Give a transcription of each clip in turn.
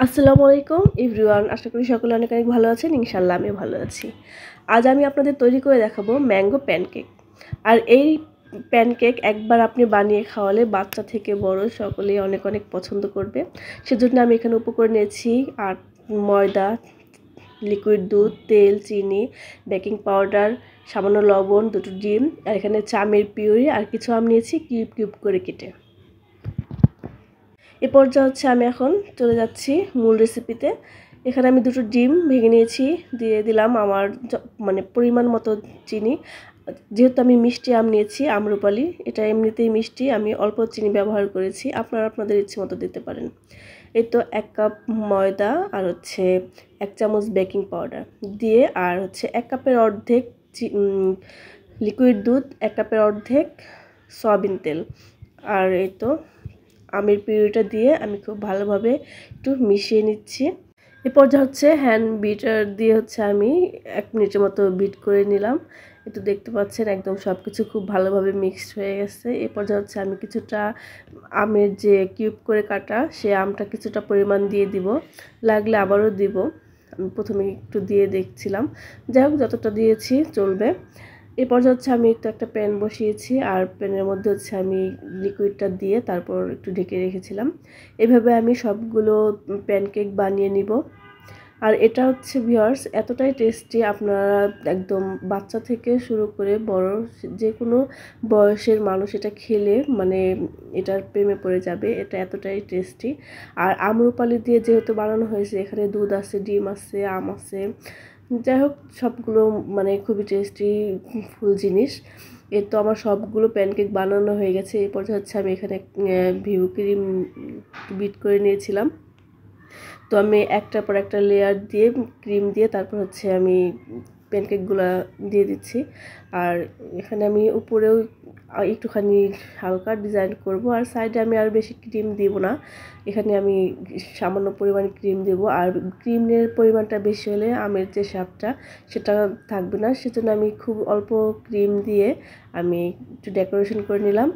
আসসালামু আলাইকুম এভরিওয়ান, আশা করি সকলে অনেক অনেক ভালো আছেন। ইনশাল্লাহ আমিও ভালো আছি। আজ আমি আপনাদের তৈরি করে দেখাবো ম্যাঙ্গো প্যানকেক। আর এই প্যানকেক একবার আপনি বানিয়ে খাওয়ালে বাচ্চা থেকে বড় সকলেই অনেক অনেক পছন্দ করবে। সেজন্য আমি এখানে উপকরণ নিয়েছি আর ময়দা, লিকুইড দুধ, তেল, চিনি, বেকিং পাউডার, সামান্য লবণ, দুটো ডিম, আর এখানে চামের পিউরি আর কিছু আম নিয়েছি কিউব কিউব করে কেটে। এ পর্যায়ে আমি এখন চলে যাচ্ছি মূল রেসিপিতে। এখানে আমি দুটো ডিম ভেঙে নিয়েছি, দিয়ে দিলাম আমার মানে পরিমাণ মতো চিনি। যেহেতু আমি মিষ্টি আম নিয়েছি, আম্রপালি, এটা এমনিতেই মিষ্টি, আমি অল্প চিনি ব্যবহার করেছি, আপনারা আপনাদের ইচ্ছে মতো দিতে পারেন। এই তো 1 কাপ ময়দা আর 1 চামচ বেকিং পাউডার দিয়ে, আর 1 কাপের অর্ধেক লিকুইড দুধ, 1 কাপের অর্ধেক সয়াবিন তেল, আর এই তো আমের পিউরিটা দিয়ে আমি খুব ভালোভাবে একটু মিশিয়ে নিচ্ছি। এরপর হ্যান্ড বিটার দিয়ে আমি 1 মিনিটের মতো বিট করে নিলাম। একটু দেখতে পাচ্ছেন একদম সব কিছু খুব ভালোভাবে মিক্সড হয়ে গেছে। এরপর আমি কিছুটা আমের যে কিউব করে কাটা, সে আমটা কিছুটা পরিমাণ দিয়ে দিব, লাগলে আবারও দিব। আমি প্রথমে একটু দিয়ে দেখছিলাম, যাই হোক যতটা দিয়েছি চলবে। এরপর আমি একটা প্যান বসিয়েছি, আর প্যানের মধ্যে আমি লিকুইডটা দিয়ে তারপর একটু ঢেকে রেখেছিলাম। এভাবে আমি সবগুলো প্যানকেক বানিয়ে নিব। আর এটা ভিউয়ার্স এতটাই টেস্টি, আপনারা একদম বাচ্চা থেকে শুরু করে বড় যে কোনো বয়সের মানুষ এটা খেলে মানে এটার প্রেমে পড়ে যাবে। এটা এতটাই টেস্টি। আর আম্রপালি দিয়ে যেহেতু বানানো হয়েছে, এখানে দুধ আছে, ডিম আছে, আম আছে, যাই হোক সবগুলো মানে খুবই টেস্টি ফুল জিনিস। এর তো আমার সবগুলো প্যানকেক বানানো হয়ে গেছে। এই পর্যায়ে আমি এখানে ভিউ ক্রিম বিট করে নিয়েছিলাম। তো আমি একটার পর একটা লেয়ার দিয়ে ক্রিম দিয়ে তারপর আমি প্যানকেকগুলো দিয়ে দিচ্ছি। আর এখানে আমি উপরেও একটুখানি হালকা ডিজাইন করব, আর সাইডে আমি আর বেশি ক্রিম দিব না, এখানে আমি সামান্য পরিমাণ ক্রিম দেব। আর ক্রিমের পরিমাণটা বেশি হলে আমের যে স্বাদটা সেটা থাকবে না, সেজন্য আমি খুব অল্প ক্রিম দিয়ে আমি একটু ডেকোরেশন করে নিলাম।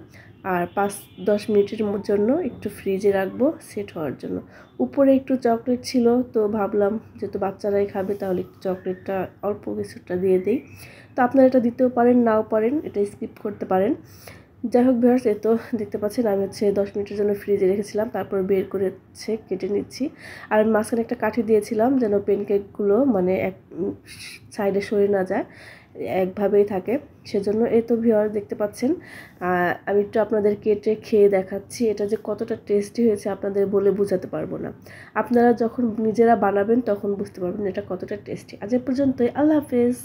আর 5-10 মিনিটের জন্য একটু ফ্রিজে রাখবো সেট হওয়ার জন্য। উপরে একটু চকলেট ছিল, তো ভাবলাম যেহেতু বাচ্চারাই খাবে তাহলে একটু চকলেটটা অল্প কিছুটা দিয়ে দিই। তো আপনারা এটা দিতেও পারেন, নাও পারেন, এটা স্কিপ করতে পারেন। যাই হোক ভিউয়ার্স, এই তো দেখতে পাচ্ছেন আমি 10 মিনিটের জন্য ফ্রিজে রেখেছিলাম, তারপর বের করে কেটে নিচ্ছি। আর মাঝখানে একটা কাঠি দিয়েছিলাম যেন প্যানকেকগুলো মানে এক সাইডে সরে না যায়, একভাবেই থাকে, সেজন্য। এই তো ভিউয়ার্স দেখতে পাচ্ছেন, আমি একটু আপনাদের কেটে খেয়ে দেখাচ্ছি। এটা যে কতটা টেস্টি হয়েছে আপনাদের বলে বোঝাতে পারবো না। আপনারা যখন নিজেরা বানাবেন তখন বুঝতে পারবেন এটা কতটা টেস্টি। আজ এ পর্যন্তই, আল্লাহ হাফেজ।